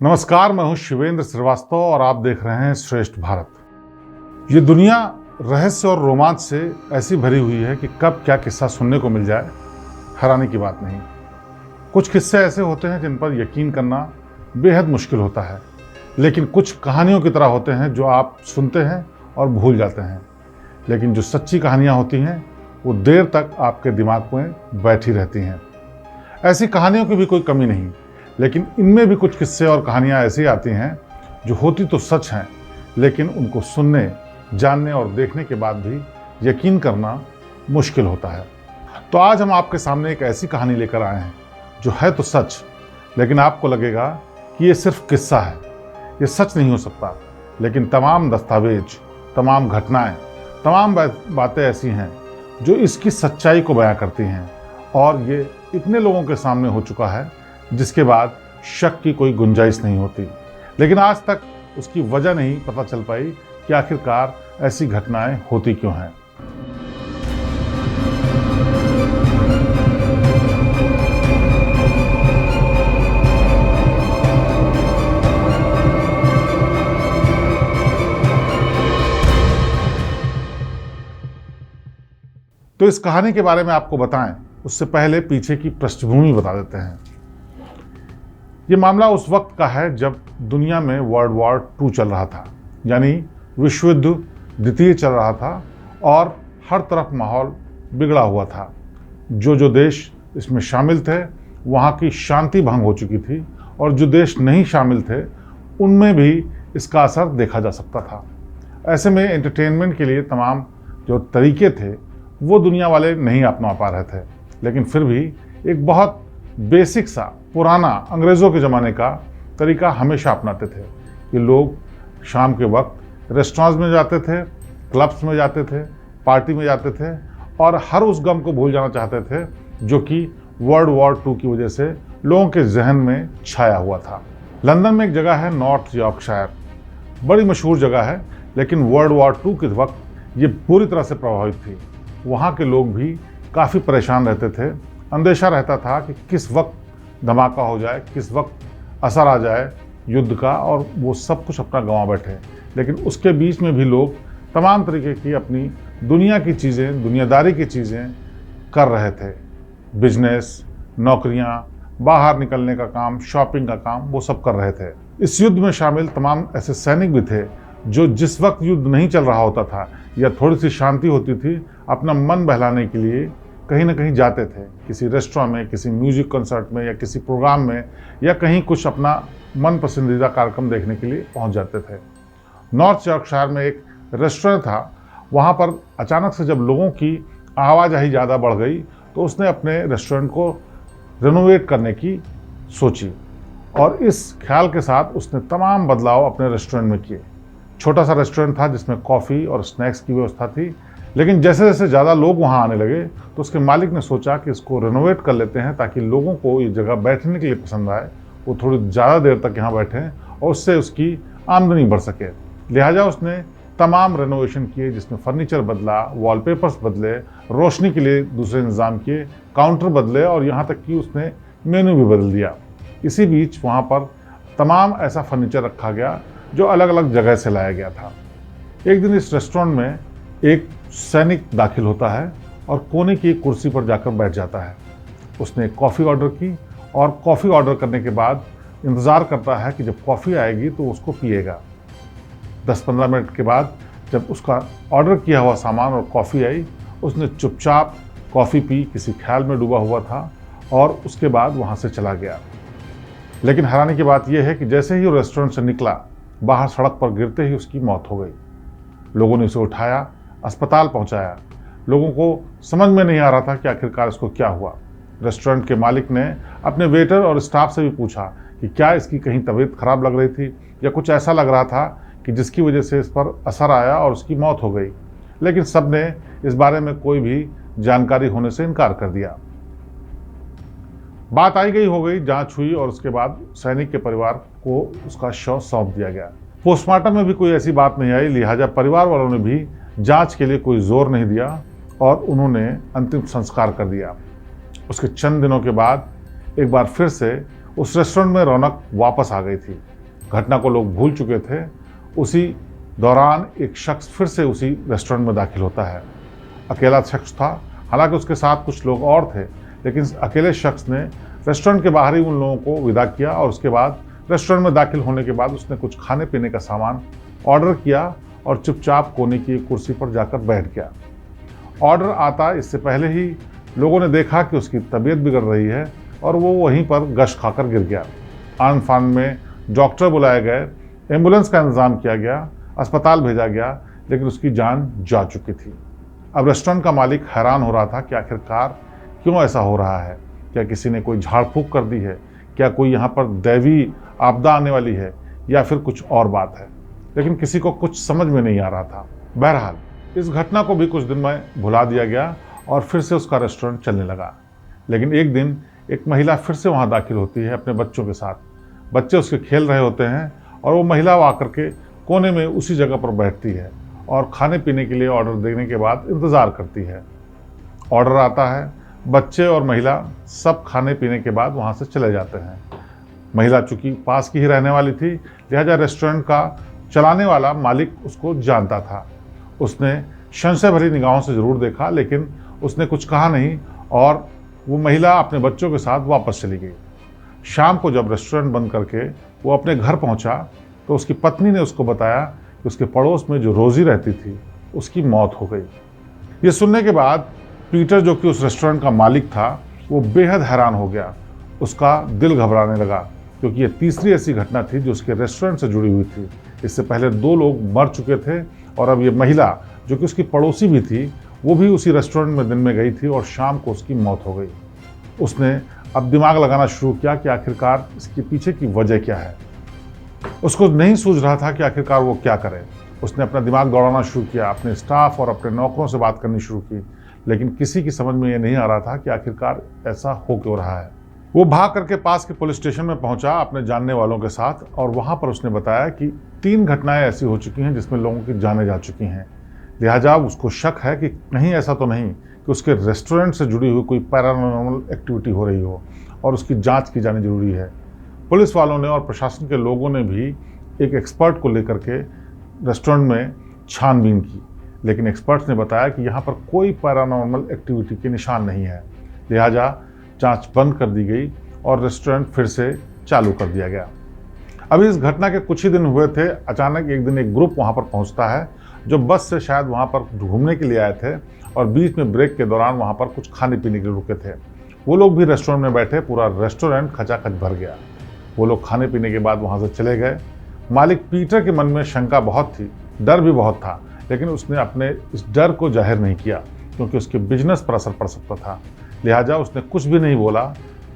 नमस्कार, मैं हूं शिवेंद्र श्रीवास्तव और आप देख रहे हैं श्रेष्ठ भारत। ये दुनिया रहस्य और रोमांच से ऐसी भरी हुई है कि कब क्या किस्सा सुनने को मिल जाए, हैरानी की बात नहीं। कुछ किस्से ऐसे होते हैं जिन पर यकीन करना बेहद मुश्किल होता है, लेकिन कुछ कहानियों की तरह होते हैं जो आप सुनते हैं और भूल जाते हैं। लेकिन जो सच्ची कहानियाँ होती हैं वो देर तक आपके दिमाग में बैठी रहती हैं। ऐसी कहानियों की भी कोई कमी नहीं, लेकिन इनमें भी कुछ किस्से और कहानियाँ ऐसी आती हैं जो होती तो सच हैं, लेकिन उनको सुनने, जानने और देखने के बाद भी यकीन करना मुश्किल होता है। तो आज हम आपके सामने एक ऐसी कहानी लेकर आए हैं जो है तो सच, लेकिन आपको लगेगा कि ये सिर्फ किस्सा है, ये सच नहीं हो सकता। लेकिन तमाम दस्तावेज, तमाम घटनाएं, तमाम बातें ऐसी हैं जो इसकी सच्चाई को बयां करती हैं, और ये इतने लोगों के सामने हो चुका है जिसके बाद शक की कोई गुंजाइश नहीं होती। लेकिन आज तक उसकी वजह नहीं पता चल पाई कि आखिरकार ऐसी घटनाएं होती क्यों हैं। तो इस कहानी के बारे में आपको बताएं उससे पहले पीछे की पृष्ठभूमि बता देते हैं। ये मामला उस वक्त का है जब दुनिया में वर्ल्ड वॉर 2 चल रहा था, यानी विश्व युद्ध द्वितीय चल रहा था और हर तरफ माहौल बिगड़ा हुआ था। जो देश इसमें शामिल थे वहाँ की शांति भंग हो चुकी थी, और जो देश नहीं शामिल थे उनमें भी इसका असर देखा जा सकता था। ऐसे में एंटरटेनमेंट के लिए तमाम जो तरीके थे वो दुनिया वाले नहीं अपना पा रहे थे, लेकिन फिर भी एक बहुत बेसिक सा पुराना अंग्रेज़ों के ज़माने का तरीका हमेशा अपनाते थे कि लोग शाम के वक्त रेस्टोरेंट्स में जाते थे, क्लब्स में जाते थे, पार्टी में जाते थे और हर उस गम को भूल जाना चाहते थे जो कि वर्ल्ड वॉर 2 की वजह से लोगों के जहन में छाया हुआ था। लंदन में एक जगह है नॉर्थ यॉर्कशायर, बड़ी मशहूर जगह है, लेकिन वर्ल्ड वॉर 2 के वक्त ये पूरी तरह से प्रभावित थी। वहाँ के लोग भी काफ़ी परेशान रहते थे, अंदेशा रहता था कि किस वक्त धमाका हो जाए, किस वक्त असर आ जाए युद्ध का और वो सब कुछ अपना गंवा बैठे। लेकिन उसके बीच में भी लोग तमाम तरीके की अपनी दुनिया की चीज़ें, दुनियादारी की चीज़ें कर रहे थे। बिजनेस, नौकरियां, बाहर निकलने का काम, शॉपिंग का काम, वो सब कर रहे थे। इस युद्ध में शामिल तमाम ऐसे सैनिक भी थे जो जिस वक्त युद्ध नहीं चल रहा होता था या थोड़ी सी शांति होती थी, अपना मन बहलाने के लिए कहीं ना कहीं जाते थे, किसी रेस्टोरेंट में, किसी म्यूजिक कंसर्ट में या किसी प्रोग्राम में, या कहीं कुछ अपना मन पसंदीदा कार्यक्रम देखने के लिए पहुंच जाते थे। नॉर्थ यॉर्कशायर में एक रेस्टोरेंट था, वहां पर अचानक से जब लोगों की आवाजाही ज़्यादा बढ़ गई तो उसने अपने रेस्टोरेंट को रेनोवेट करने की सोची, और इस ख्याल के साथ उसने तमाम बदलाव अपने रेस्टोरेंट में किए। छोटा सा रेस्टोरेंट था जिसमें कॉफ़ी और स्नैक्स की व्यवस्था थी, लेकिन जैसे जैसे ज़्यादा लोग वहाँ आने लगे तो उसके मालिक ने सोचा कि इसको रेनोवेट कर लेते हैं ताकि लोगों को ये जगह बैठने के लिए पसंद आए, वो थोड़ी ज़्यादा देर तक यहाँ बैठें और उससे उसकी आमदनी बढ़ सके। लिहाजा उसने तमाम रेनोवेशन किए, जिसमें फर्नीचर बदला, वॉलपेपर्स बदले, रोशनी के लिए दूसरे इंतज़ाम किए, काउंटर बदले और यहाँ तक कि उसने मेन्यू भी बदल दिया। इसी बीच वहाँ पर तमाम ऐसा फर्नीचर रखा गया जो अलग अलग जगह से लाया गया था। एक दिन इस रेस्टोरेंट में एक सैनिक दाखिल होता है और कोने की एक कुर्सी पर जाकर बैठ जाता है। उसने कॉफ़ी ऑर्डर की और कॉफ़ी ऑर्डर करने के बाद इंतज़ार करता है कि जब कॉफ़ी आएगी तो उसको पिएगा। 10-15 मिनट के बाद जब उसका ऑर्डर किया हुआ सामान और कॉफ़ी आई, उसने चुपचाप कॉफ़ी पी, किसी ख्याल में डूबा हुआ था, और उसके बाद वहाँ से चला गया। लेकिन हैरानी की बात यह है कि जैसे ही वो रेस्टोरेंट से निकला, बाहर सड़क पर गिरते ही उसकी मौत हो गई। लोगों ने उसे उठाया, अस्पताल पहुंचाया। लोगों को समझ में नहीं आ रहा था कि आखिरकार इसको क्या हुआ। रेस्टोरेंट के मालिक ने अपने वेटर और स्टाफ से भी पूछा कि क्या इसकी कहीं तबीयत खराब लग रही थी या कुछ ऐसा लग रहा था कि जिसकी वजह से इस पर असर आया और उसकी मौत हो गई। लेकिन सब ने इस बारे में कोई भी जानकारी होने से इनकार कर दिया। बात आई गई हो गई, जांच हुई और उसके बाद सैनिक के परिवार को उसका शव सौंप दिया गया। पोस्टमार्टम में भी कोई ऐसी बात नहीं आई, लिहाजा परिवार वालों ने भी जांच के लिए कोई जोर नहीं दिया और उन्होंने अंतिम संस्कार कर दिया। उसके चंद दिनों के बाद एक बार फिर से उस रेस्टोरेंट में रौनक वापस आ गई थी। घटना को लोग भूल चुके थे। उसी दौरान एक शख्स फिर से उसी रेस्टोरेंट में दाखिल होता है। अकेला शख्स था, हालांकि उसके साथ कुछ लोग और थे, लेकिन अकेले शख्स ने रेस्टोरेंट के बाहर ही उन लोगों को विदा किया और उसके बाद रेस्टोरेंट में दाखिल होने के बाद उसने कुछ खाने पीने का सामान ऑर्डर किया और चुपचाप कोने की एक कुर्सी पर जाकर बैठ गया। ऑर्डर आता इससे पहले ही लोगों ने देखा कि उसकी तबीयत बिगड़ रही है और वो वहीं पर गश खाकर गिर गया। आन फान में डॉक्टर बुलाए गए, एम्बुलेंस का इंतजाम किया गया, अस्पताल भेजा गया, लेकिन उसकी जान जा चुकी थी। अब रेस्टोरेंट का मालिक हैरान हो रहा था कि आखिरकार क्यों ऐसा हो रहा है। क्या किसी ने कोई झाड़ फूंक कर दी है? क्या कोई यहाँ पर दैवी आपदा आने वाली है या फिर कुछ और बात है? लेकिन किसी को कुछ समझ में नहीं आ रहा था। बहरहाल इस घटना को भी कुछ दिन में भुला दिया गया और फिर से उसका रेस्टोरेंट चलने लगा। लेकिन एक दिन एक महिला फिर से वहाँ दाखिल होती है अपने बच्चों के साथ। बच्चे उसके खेल रहे होते हैं और वो महिला आकर के कोने में उसी जगह पर बैठती है और खाने पीने के लिए ऑर्डर देने के बाद इंतज़ार करती है। ऑर्डर आता है, बच्चे और महिला सब खाने पीने के बाद वहाँ से चले जाते हैं। महिला चूँकि पास की ही रहने वाली थी, लिहाजा रेस्टोरेंट का चलाने वाला मालिक उसको जानता था। उसने संशय भरी निगाहों से ज़रूर देखा, लेकिन उसने कुछ कहा नहीं और वो महिला अपने बच्चों के साथ वापस चली गई। शाम को जब रेस्टोरेंट बंद करके वो अपने घर पहुंचा तो उसकी पत्नी ने उसको बताया कि उसके पड़ोस में जो रोज़ी रहती थी उसकी मौत हो गई। ये सुनने के बाद पीटर, जो कि उस रेस्टोरेंट का मालिक था, वो बेहद हैरान हो गया। उसका दिल घबराने लगा क्योंकि ये तीसरी ऐसी घटना थी जो उसके रेस्टोरेंट से जुड़ी हुई थी। इससे पहले 2 लोग मर चुके थे और अब ये महिला, जो कि उसकी पड़ोसी भी थी, वो भी उसी रेस्टोरेंट में दिन में गई थी और शाम को उसकी मौत हो गई। उसने अब दिमाग लगाना शुरू किया कि आखिरकार इसके पीछे की वजह क्या है। उसको नहीं सूझ रहा था कि आखिरकार वो क्या करे। उसने अपना दिमाग दौड़ाना शुरू किया, अपने स्टाफ और अपने नौकरों से बात करनी शुरू की, लेकिन किसी की समझ में ये नहीं आ रहा था कि आखिरकार ऐसा हो क्यों रहा है। वो भाग करके पास के पुलिस स्टेशन में पहुंचा अपने जानने वालों के साथ और वहां पर उसने बताया कि 3 घटनाएं ऐसी हो चुकी हैं जिसमें लोगों की जानें जा चुकी हैं। लिहाजा उसको शक है कि कहीं ऐसा तो नहीं कि उसके रेस्टोरेंट से जुड़ी हुई कोई पैरानॉर्मल एक्टिविटी हो रही हो और उसकी जांच की जानी जरूरी है। पुलिस वालों ने और प्रशासन के लोगों ने भी एक एक्सपर्ट को लेकर के रेस्टोरेंट में छानबीन की, लेकिन एक्सपर्ट्स ने बताया कि यहाँ पर कोई पैरानॉर्मल एक्टिविटी के निशान नहीं है। लिहाजा जांच बंद कर दी गई और रेस्टोरेंट फिर से चालू कर दिया गया। अभी इस घटना के कुछ ही दिन हुए थे, अचानक एक दिन एक ग्रुप वहाँ पर पहुँचता है जो बस से शायद वहाँ पर घूमने के लिए आए थे और बीच में ब्रेक के दौरान वहाँ पर कुछ खाने पीने के लिए रुके थे। वो लोग भी रेस्टोरेंट में बैठे, पूरा रेस्टोरेंट खचाखच भर गया। वो लोग खाने पीने के बाद वहाँ से चले गए। मालिक पीटर के मन में शंका बहुत थी, डर भी बहुत था, लेकिन उसने अपने इस डर को जाहिर नहीं किया क्योंकि उसके बिजनेस पर असर पड़ सकता था। लिहाजा उसने कुछ भी नहीं बोला।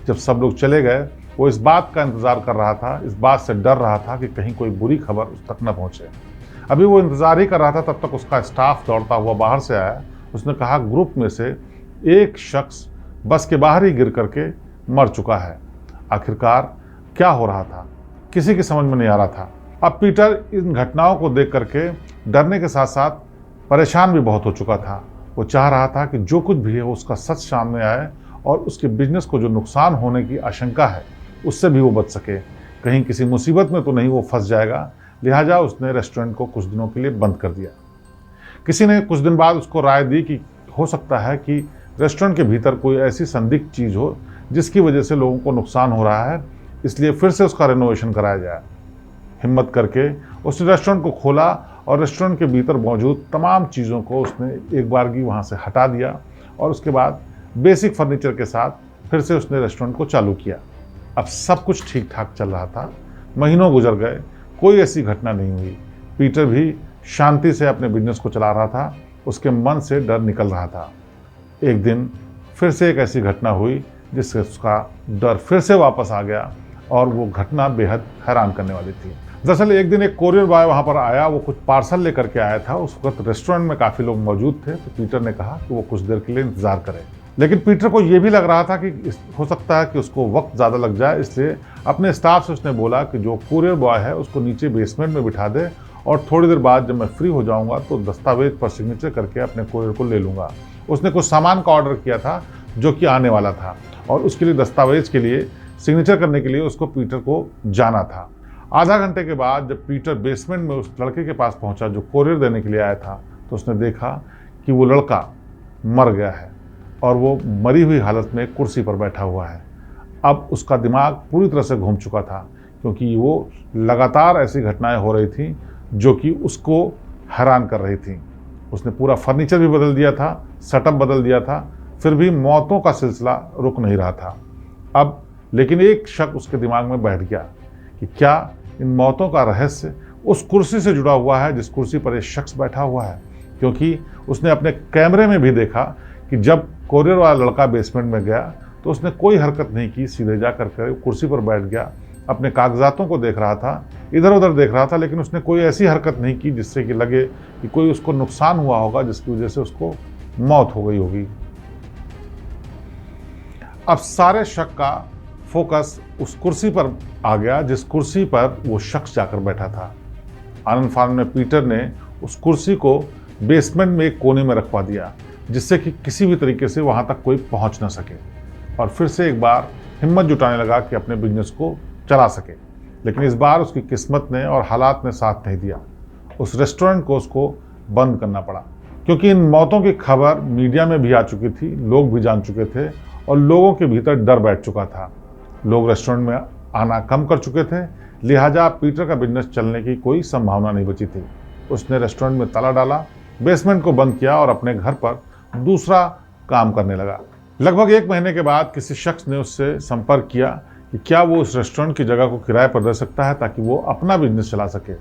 जब सब लोग चले गए, वो इस बात का इंतज़ार कर रहा था, इस बात से डर रहा था कि कहीं कोई बुरी खबर उस तक न पहुँचे। अभी वो इंतज़ार ही कर रहा था, तब तक उसका स्टाफ दौड़ता हुआ बाहर से आया। उसने कहा ग्रुप में से एक शख्स बस के बाहर ही गिर करके मर चुका है। आखिरकार क्या हो रहा था, किसी की समझ में नहीं आ रहा था। अब पीटर इन घटनाओं को देख करके डरने के साथ साथ परेशान भी बहुत हो चुका था। वो चाह रहा था कि जो कुछ भी है उसका सच सामने आए और उसके बिजनेस को जो नुकसान होने की आशंका है उससे भी वो बच सके। कहीं किसी मुसीबत में तो नहीं वो फंस जाएगा। लिहाजा उसने रेस्टोरेंट को कुछ दिनों के लिए बंद कर दिया। किसी ने कुछ दिन बाद उसको राय दी कि हो सकता है कि रेस्टोरेंट के भीतर कोई ऐसी संदिग्ध चीज़ हो जिसकी वजह से लोगों को नुकसान हो रहा है, इसलिए फिर से उसका रेनोवेशन कराया जाए। हिम्मत करके उसने रेस्टोरेंट को खोला और रेस्टोरेंट के भीतर मौजूद तमाम चीज़ों को उसने एक बारगी वहाँ से हटा दिया और उसके बाद बेसिक फर्नीचर के साथ फिर से उसने रेस्टोरेंट को चालू किया। अब सब कुछ ठीक ठाक चल रहा था। महीनों गुजर गए, कोई ऐसी घटना नहीं हुई। पीटर भी शांति से अपने बिजनेस को चला रहा था, उसके मन से डर निकल रहा था। एक दिन फिर से एक ऐसी घटना हुई जिससे उसका डर फिर से वापस आ गया और वो घटना बेहद हैरान करने वाली थी। दरअसल एक दिन एक कोरियर बॉय वहाँ पर आया, वो कुछ पार्सल लेकर के आया था। उस वक्त रेस्टोरेंट में काफ़ी लोग मौजूद थे, तो पीटर ने कहा कि वो कुछ देर के लिए इंतज़ार करे। लेकिन पीटर को ये भी लग रहा था कि हो सकता है कि उसको वक्त ज़्यादा लग जाए, इसलिए अपने स्टाफ से उसने बोला कि जो कोरियर बॉय है उसको नीचे बेसमेंट में बिठा दे और थोड़ी देर बाद जब मैं फ्री हो जाऊँगा तो दस्तावेज पर सिग्नेचर करके अपने कोरियर को ले लूँगा। उसने कुछ सामान का ऑर्डर किया था जो कि आने वाला था और उसके लिए दस्तावेज के लिए सिग्नेचर करने के लिए उसको पीटर को जाना था। आधा घंटे के बाद जब पीटर बेसमेंट में उस लड़के के पास पहुंचा जो कोरियर देने के लिए आया था, तो उसने देखा कि वो लड़का मर गया है और वो मरी हुई हालत में कुर्सी पर बैठा हुआ है। अब उसका दिमाग पूरी तरह से घूम चुका था, क्योंकि वो लगातार ऐसी घटनाएं हो रही थी जो कि उसको हैरान कर रही थी। उसने पूरा फर्नीचर भी बदल दिया था, सेटअप बदल दिया था, फिर भी मौतों का सिलसिला रुक नहीं रहा था। अब लेकिन एक शक उसके दिमाग में बैठ गया कि क्या इन मौतों का रहस्य उस कुर्सी से जुड़ा हुआ है जिस कुर्सी पर एक शख्स बैठा हुआ है। क्योंकि उसने अपने कैमरे में भी देखा कि जब कोरियर वाला लड़का बेसमेंट में गया तो उसने कोई हरकत नहीं की, सीधे जा करके कुर्सी पर बैठ गया, अपने कागजातों को देख रहा था, इधर उधर देख रहा था, लेकिन उसने कोई ऐसी हरकत नहीं की जिससे कि लगे कि कोई उसको नुकसान हुआ होगा, जिसकी वजह से उसको मौत हो गई होगी। अब सारे शक का फोकस उस कुर्सी पर आ गया जिस कुर्सी पर वो शख्स जाकर बैठा था। आनंद फानन में पीटर ने उस कुर्सी को बेसमेंट में एक कोने में रखवा दिया, जिससे कि किसी भी तरीके से वहां तक कोई पहुंच ना सके, और फिर से एक बार हिम्मत जुटाने लगा कि अपने बिजनेस को चला सके। लेकिन इस बार उसकी किस्मत ने और हालात ने साथ नहीं दिया। उस रेस्टोरेंट को उसको बंद करना पड़ा, क्योंकि इन मौतों की खबर मीडिया में भी आ चुकी थी, लोग भी जान चुके थे और लोगों के भीतर डर बैठ चुका था। लोग रेस्टोरेंट में आना कम कर चुके थे, लिहाजा पीटर का बिजनेस चलने की कोई संभावना नहीं बची थी। उसने रेस्टोरेंट में ताला डाला, बेसमेंट को बंद किया और अपने घर पर दूसरा काम करने लगा। लगभग 1 महीने के बाद किसी शख्स ने उससे संपर्क किया कि क्या वो उस रेस्टोरेंट की जगह को किराए पर दे सकता है ताकि वो अपना बिजनेस चला सके।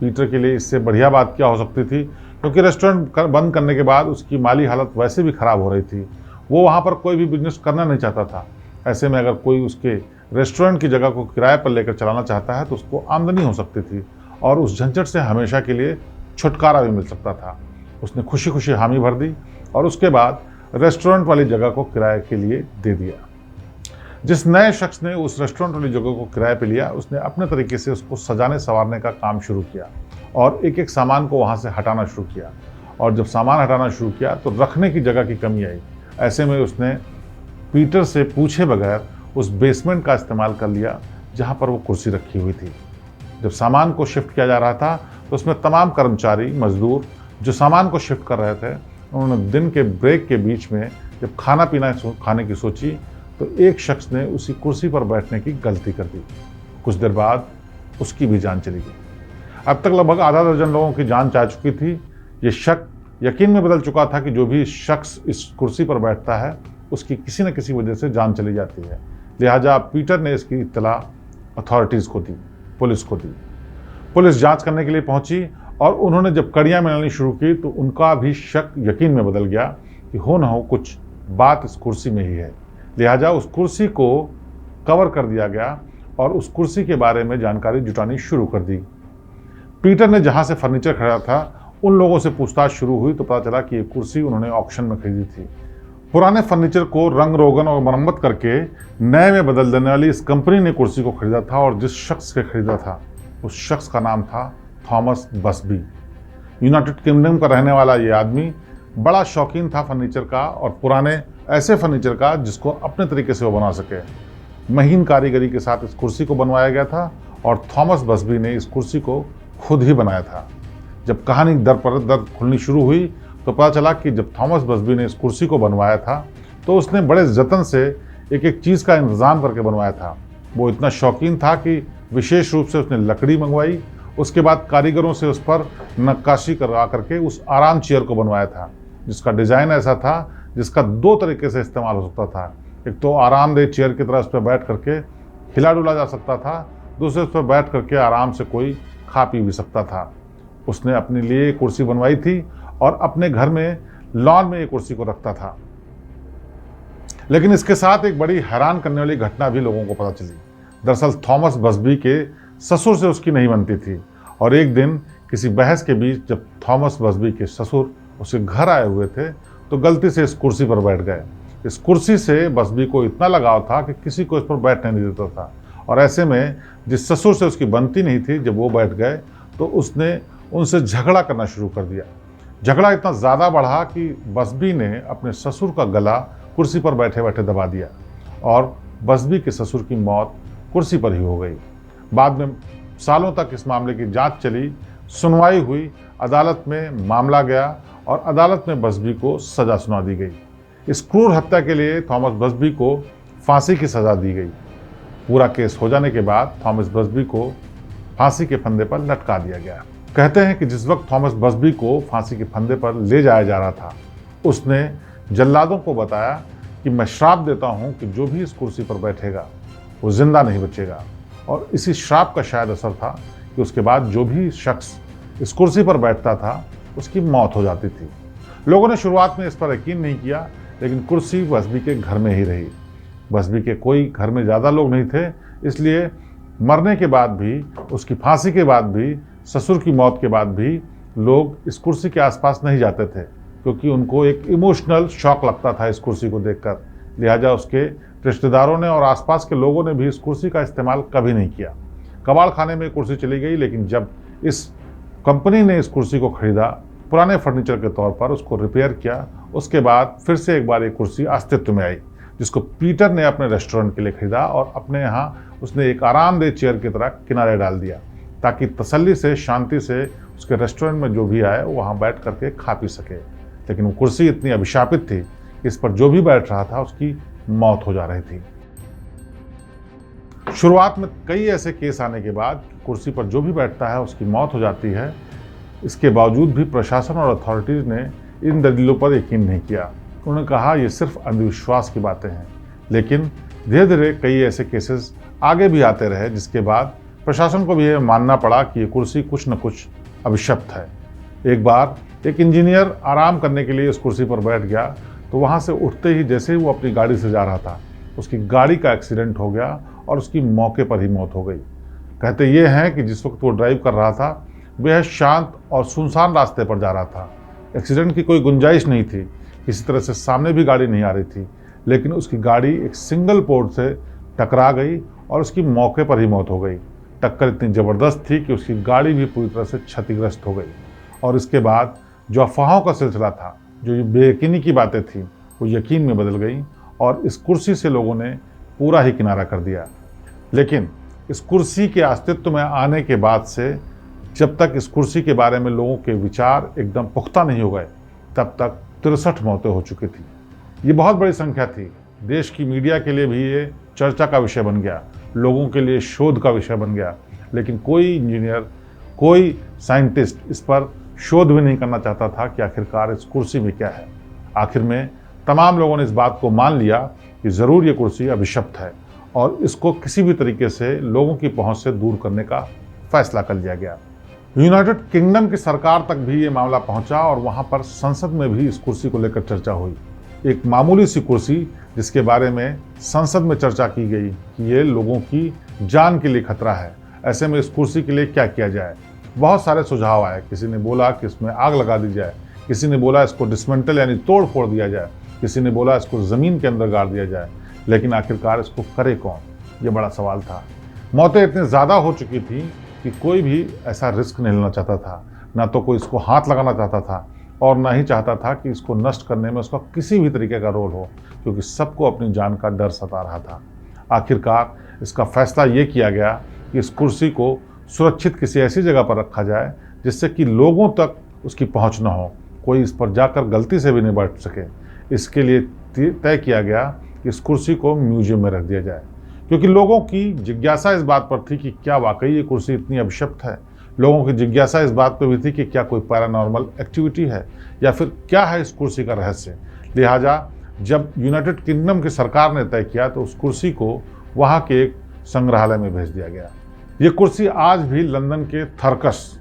पीटर के लिए इससे बढ़िया बात क्या हो सकती थी, क्योंकि रेस्टोरेंट बंद करने के बाद उसकी माली हालत वैसे भी खराब हो रही थी। वो वहाँ पर कोई भी बिजनेस करना नहीं चाहता था। ऐसे में अगर कोई उसके रेस्टोरेंट की जगह को किराए पर लेकर चलाना चाहता है तो उसको आमदनी हो सकती थी और उस झंझट से हमेशा के लिए छुटकारा भी मिल सकता था। उसने खुशी खुशी हामी भर दी और उसके बाद रेस्टोरेंट वाली जगह को किराए के लिए दे दिया। जिस नए शख्स ने उस रेस्टोरेंट वाली जगह को किराए पे लिया, उसने अपने तरीके से उसको सजाने संवारने का काम शुरू किया और एक एक सामान को वहाँ से हटाना शुरू किया। और जब सामान हटाना शुरू किया तो रखने की जगह की कमी आई। ऐसे में उसने पीटर से पूछे बगैर उस बेसमेंट का इस्तेमाल कर लिया जहाँ पर वो कुर्सी रखी हुई थी। जब सामान को शिफ्ट किया जा रहा था तो उसमें तमाम कर्मचारी मजदूर जो सामान को शिफ्ट कर रहे थे, उन्होंने दिन के ब्रेक के बीच में जब खाना पीना खाने की सोची तो एक शख्स ने उसी कुर्सी पर बैठने की गलती कर दी। कुछ देर बाद उसकी भी जान चली गई। अब तक लगभग आधा दर्जन लोगों की जान जा चुकी थी। ये शक यकीन में बदल चुका था कि जो भी शख्स इस कुर्सी पर बैठता है उसकी किसी न किसी वजह से जान चली जाती है। लिहाजा पीटर ने इसकी इत्तला अथॉरिटीज़ को दी, पुलिस को दी। पुलिस जांच करने के लिए पहुंची और उन्होंने जब कड़ियाँ मिलानी शुरू की तो उनका भी शक यकीन में बदल गया कि हो न हो कुछ बात इस कुर्सी में ही है। लिहाजा उस कुर्सी को कवर कर दिया गया और उस कुर्सी के बारे में जानकारी जुटानी शुरू कर दी। पीटर ने जहाँ से फर्नीचर खरीदा था उन लोगों से पूछताछ शुरू हुई तो पता चला कि ये कुर्सी उन्होंने ऑक्शन में खरीदी थी। पुराने फर्नीचर को रंग रोगन और मरम्मत करके नए में बदल देने वाली इस कंपनी ने कुर्सी को खरीदा था और जिस शख्स के खरीदा था उस शख्स का नाम था थॉमस बसबी। यूनाइटेड किंगडम का रहने वाला ये आदमी बड़ा शौकीन था फर्नीचर का और पुराने ऐसे फर्नीचर का जिसको अपने तरीके से वो बना सके। महीन कारीगरी के साथ इस कुर्सी को बनवाया गया था और थॉमस बसबी ने इस कुर्सी को खुद ही बनाया था। जब कहानी दर पर दर खुलनी शुरू हुई तो पता चला कि जब थॉमस बसबी ने इस कुर्सी को बनवाया था तो उसने बड़े जतन से एक एक चीज़ का इंतज़ाम करके बनवाया था। वो इतना शौकीन था कि विशेष रूप से उसने लकड़ी मंगवाई, उसके बाद कारीगरों से उस पर नक्काशी करवा करके उस आराम चेयर को बनवाया था जिसका डिज़ाइन ऐसा था जिसका 2 तरीके से इस्तेमाल हो सकता था। एक तो आरामदेह चेयर की तरह उस पर बैठ करके हिला डुला जा सकता था, दूसरे उस पर बैठ करके आराम से कोई खा पी भी सकता था। उसने अपने लिए कुर्सी बनवाई थी और अपने घर में लॉन में ये कुर्सी को रखता था। लेकिन इसके साथ एक बड़ी हैरान करने वाली घटना भी लोगों को पता चली। दरअसल थॉमस बसबी के ससुर से उसकी नहीं बनती थी और एक दिन किसी बहस के बीच जब थॉमस बसबी के ससुर उसके घर आए हुए थे तो गलती से इस कुर्सी पर बैठ गए। इस कुर्सी से बसबी को इतना लगाव था कि किसी को इस पर बैठने नहीं देता था और ऐसे में जिस ससुर से उसकी बनती नहीं थी, जब वो बैठ गए तो उसने उनसे झगड़ा करना शुरू कर दिया। झगड़ा इतना ज़्यादा बढ़ा कि बसबी ने अपने ससुर का गला कुर्सी पर बैठे बैठे दबा दिया और बसबी के ससुर की मौत कुर्सी पर ही हो गई। बाद में सालों तक इस मामले की जांच चली, सुनवाई हुई, अदालत में मामला गया और अदालत में बसबी को सजा सुना दी गई। इस क्रूर हत्या के लिए थॉमस बसबी को फांसी की सजा दी गई। पूरा केस हो जाने के बाद थॉमस बसबी को फांसी के फंदे पर लटका दिया गया। कहते हैं कि जिस वक्त थॉमस बसबी को फांसी के फंदे पर ले जाया जा रहा था, उसने जल्लादों को बताया कि मैं श्राप देता हूं कि जो भी इस कुर्सी पर बैठेगा वो जिंदा नहीं बचेगा। और इसी श्राप का शायद असर था कि उसके बाद जो भी शख्स इस कुर्सी पर बैठता था उसकी मौत हो जाती थी। लोगों ने शुरुआत में इस पर यकीन नहीं किया, लेकिन कुर्सी बसबी के घर में ही रही। बसबी के कोई घर में ज़्यादा लोग नहीं थे, इसलिए मरने के बाद भी, उसकी फांसी के बाद भी, ससुर की मौत के बाद भी लोग इस कुर्सी के आसपास नहीं जाते थे, क्योंकि उनको एक इमोशनल शॉक लगता था इस कुर्सी को देखकर। लिहाजा उसके रिश्तेदारों ने और आसपास के लोगों ने भी इस कुर्सी का इस्तेमाल कभी नहीं किया। कबाड़ खाने में कुर्सी चली गई, लेकिन जब इस कंपनी ने इस कुर्सी को खरीदा, पुराने फर्नीचर के तौर पर उसको रिपेयर किया, उसके बाद फिर से एक बार ये कुर्सी अस्तित्व में आई, जिसको पीटर ने अपने रेस्टोरेंट के लिए खरीदा और अपने यहाँ उसने एक आरामदेह चेयर की तरह किनारे डाल दिया, ताकि तसल्ली से, शांति से उसके रेस्टोरेंट में जो भी आए वो वहाँ बैठ करके खा पी सके। लेकिन वो कुर्सी इतनी अभिशापित थी कि इस पर जो भी बैठ रहा था उसकी मौत हो जा रही थी। शुरुआत में कई ऐसे केस आने के बाद कुर्सी पर जो भी बैठता है उसकी मौत हो जाती है। इसके बावजूद भी प्रशासन और अथॉरिटीज ने इन दलीलों पर यकीन नहीं किया। उन्होंने कहा ये सिर्फ अंधविश्वास की बातें हैं। लेकिन धीरे धीरे कई ऐसे केसेस आगे भी आते रहे, जिसके बाद प्रशासन को भी यह मानना पड़ा कि ये कुर्सी कुछ न कुछ अभिशप्त है। एक बार एक इंजीनियर आराम करने के लिए इस कुर्सी पर बैठ गया, तो वहाँ से उठते ही जैसे ही वो अपनी गाड़ी से जा रहा था, उसकी गाड़ी का एक्सीडेंट हो गया और उसकी मौके पर ही मौत हो गई। कहते ये हैं कि जिस वक्त वो ड्राइव कर रहा था, बेहद शांत और सुनसान रास्ते पर जा रहा था। एक्सीडेंट की कोई गुंजाइश नहीं थी, किसी तरह से सामने भी गाड़ी नहीं आ रही थी, लेकिन उसकी गाड़ी एक सिंगल पोर्ट से टकरा गई और उसकी मौके पर ही मौत हो गई। टक्कर इतनी ज़बरदस्त थी कि उसकी गाड़ी भी पूरी तरह से क्षतिग्रस्त हो गई। और इसके बाद जो अफवाहों का सिलसिला था, जो बेयकीनी की बातें थी, वो यकीन में बदल गई और इस कुर्सी से लोगों ने पूरा ही किनारा कर दिया। लेकिन इस कुर्सी के अस्तित्व में आने के बाद से जब तक इस कुर्सी के बारे में लोगों के विचार एकदम पुख्ता नहीं हो गए, तब तक 63 मौतें हो चुकी थी। ये बहुत बड़ी संख्या थी। देश की मीडिया के लिए भी ये चर्चा का विषय बन गया, लोगों के लिए शोध का विषय बन गया। लेकिन कोई इंजीनियर, कोई साइंटिस्ट इस पर शोध भी नहीं करना चाहता था कि आखिरकार इस कुर्सी में क्या है। आखिर में तमाम लोगों ने इस बात को मान लिया कि ज़रूर ये कुर्सी अभिशप्त है और इसको किसी भी तरीके से लोगों की पहुंच से दूर करने का फैसला कर लिया गया। यूनाइटेड किंगडम की सरकार तक भी ये मामला पहुंचा और वहां पर संसद में भी इस कुर्सी को लेकर चर्चा हुई। एक मामूली सी कुर्सी जिसके बारे में संसद में चर्चा की गई कि ये लोगों की जान के लिए खतरा है। ऐसे में इस कुर्सी के लिए क्या किया जाए? बहुत सारे सुझाव आए। किसी ने बोला कि इसमें आग लगा दी जाए, किसी ने बोला इसको डिसमेंटल यानी तोड़ फोड़ दिया जाए, किसी ने बोला इसको ज़मीन के अंदर गाड़ दिया जाए। लेकिन आखिरकार इसको करे कौन, ये बड़ा सवाल था। मौतें इतनी ज़्यादा हो चुकी थी कि कोई भी ऐसा रिस्क नहीं लेना चाहता था। ना तो कोई इसको हाथ लगाना चाहता था और ना ही चाहता था कि इसको नष्ट करने में उसका किसी भी तरीके का रोल हो, क्योंकि सबको अपनी जान का डर सता रहा था। आखिरकार इसका फैसला ये किया गया कि इस कुर्सी को सुरक्षित किसी ऐसी जगह पर रखा जाए जिससे कि लोगों तक उसकी पहुंच ना हो, कोई इस पर जाकर गलती से भी नहीं बैठ सके। इसके लिए तय किया गया कि इस कुर्सी को म्यूजियम में रख दिया जाए, क्योंकि लोगों की जिज्ञासा इस बात पर थी कि क्या वाकई ये कुर्सी इतनी अभिशप्त है। लोगों की जिज्ञासा इस बात पर भी थी कि क्या कोई पैरानॉर्मल एक्टिविटी है या फिर क्या है इस कुर्सी का रहस्य। लिहाजा जब यूनाइटेड किंगडम की सरकार ने तय किया तो उस कुर्सी को वहाँ के एक संग्रहालय में भेज दिया गया। ये कुर्सी आज भी लंदन के थर्कस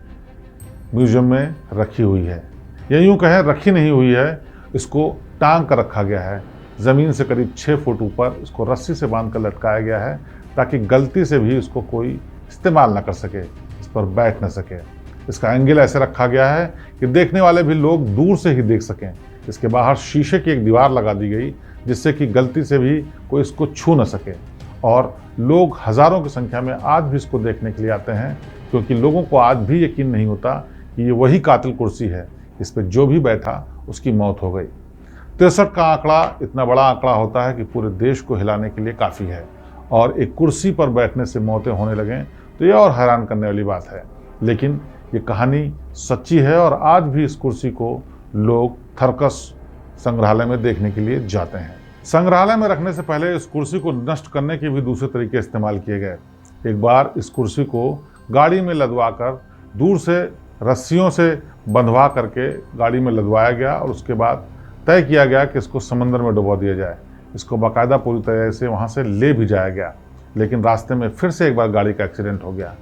म्यूजियम में रखी हुई है। या यूँ कहें रखी नहीं हुई है, इसको टांग कर रखा गया है। ज़मीन से करीब 6 फुट ऊपर इसको रस्सी से बांध कर लटकाया गया है, ताकि गलती से भी इसको कोई इस्तेमाल ना कर सके, इस पर बैठ ना सके। इसका एंगल ऐसे रखा गया है कि देखने वाले भी लोग दूर से ही देख सकें। इसके बाहर शीशे की एक दीवार लगा दी गई, जिससे कि गलती से भी कोई इसको छू ना सके। और लोग हज़ारों की संख्या में आज भी इसको देखने के लिए आते हैं, क्योंकि लोगों को आज भी यकीन नहीं होता कि ये वही कातिल कुर्सी है। इस पर जो भी बैठा उसकी मौत हो गई। 63 का आंकड़ा इतना बड़ा आंकड़ा होता है कि पूरे देश को हिलाने के लिए काफ़ी है, और एक कुर्सी पर बैठने से मौतें होने लगें तो यह और हैरान करने वाली बात है। लेकिन ये कहानी सच्ची है और आज भी इस कुर्सी को लोग थरकस संग्रहालय में देखने के लिए जाते हैं। संग्रहालय में रखने से पहले इस कुर्सी को नष्ट करने के भी दूसरे तरीके इस्तेमाल किए गए। एक बार इस कुर्सी को गाड़ी में लदवा कर दूर से रस्सियों से बंधवा करके गाड़ी में लदवाया गया और उसके बाद तय किया गया कि इसको समंदर में डुबो दिया जाए। इसको बाकायदा पूरी तरह से वहाँ से ले भी जाया गया, लेकिन रास्ते में फिर से एक बार गाड़ी का एक्सीडेंट हो गया।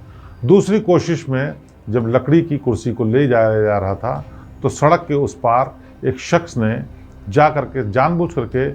दूसरी कोशिश में जब लकड़ी की कुर्सी को ले जाया जा रहा था तो सड़क के उस पार एक शख्स ने जा करके जानबूझ करके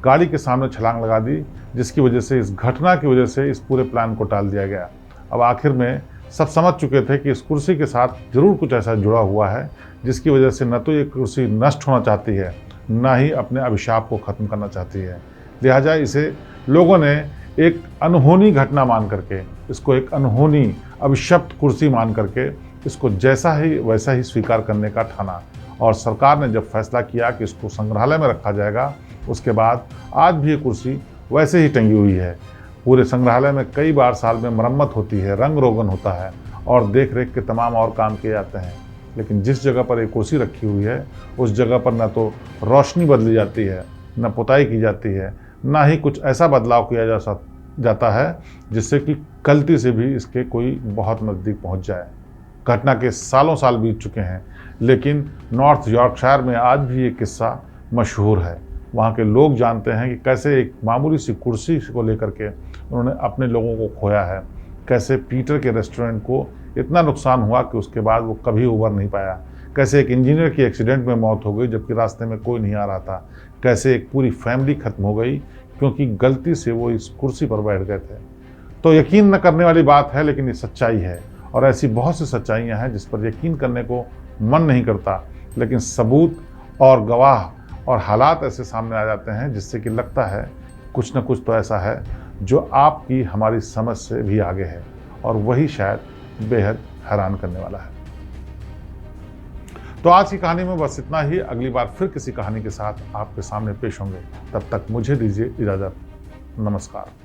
गाड़ी के सामने छलांग लगा दी, जिसकी वजह से इस घटना की वजह से इस पूरे प्लान को टाल दिया गया। अब आखिर में सब समझ चुके थे कि इस कुर्सी के साथ जरूर कुछ ऐसा जुड़ा हुआ है जिसकी वजह से न तो ये कुर्सी नष्ट होना चाहती है, ना ही अपने अभिशाप को ख़त्म करना चाहती है। लिहाजा इसे लोगों ने एक अनहोनी घटना मान करके, इसको एक अनहोनी अभिशप्त कुर्सी मान करके इसको जैसा ही वैसा ही स्वीकार करने का ठाना। और सरकार ने जब फैसला किया कि इसको संग्रहालय में रखा जाएगा, उसके बाद आज भी ये कुर्सी वैसे ही टंगी हुई है। पूरे संग्रहालय में कई बार साल में मरम्मत होती है, रंग रोगन होता है और देख रेख के तमाम और काम किए जाते हैं, लेकिन जिस जगह पर एक कुर्सी रखी हुई है उस जगह पर न तो रोशनी बदली जाती है, न पुताई की जाती है, ना ही कुछ ऐसा बदलाव किया जाता है जिससे कि गलती से भी इसके कोई बहुत नज़दीक पहुंच जाए। घटना के सालों साल बीत चुके हैं, लेकिन नॉर्थ यॉर्कशायर में आज भी ये किस्सा मशहूर है। वहाँ के लोग जानते हैं कि कैसे एक मामूली सी कुर्सी को लेकर के उन्होंने अपने लोगों को खोया है, कैसे पीटर के रेस्टोरेंट को इतना नुकसान हुआ कि उसके बाद वो कभी उबर नहीं पाया, कैसे एक इंजीनियर की एक्सीडेंट में मौत हो गई जबकि रास्ते में कोई नहीं आ रहा था, कैसे एक पूरी फैमिली खत्म हो गई क्योंकि गलती से वो इस कुर्सी पर बैठ गए थे। तो यकीन न करने वाली बात है, लेकिन ये सच्चाई है और ऐसी बहुत सी सच्चाइयाँ हैं जिस पर यकीन करने को मन नहीं करता, लेकिन सबूत और गवाह और हालात ऐसे सामने आ जाते हैं जिससे कि लगता है कुछ न कुछ तो ऐसा है जो आपकी हमारी समझ से भी आगे है, और वही शायद बेहद हैरान करने वाला है। तो आज की कहानी में बस इतना ही। अगली बार फिर किसी कहानी के साथ आपके सामने पेश होंगे। तब तक मुझे दीजिए इजाज़त। नमस्कार।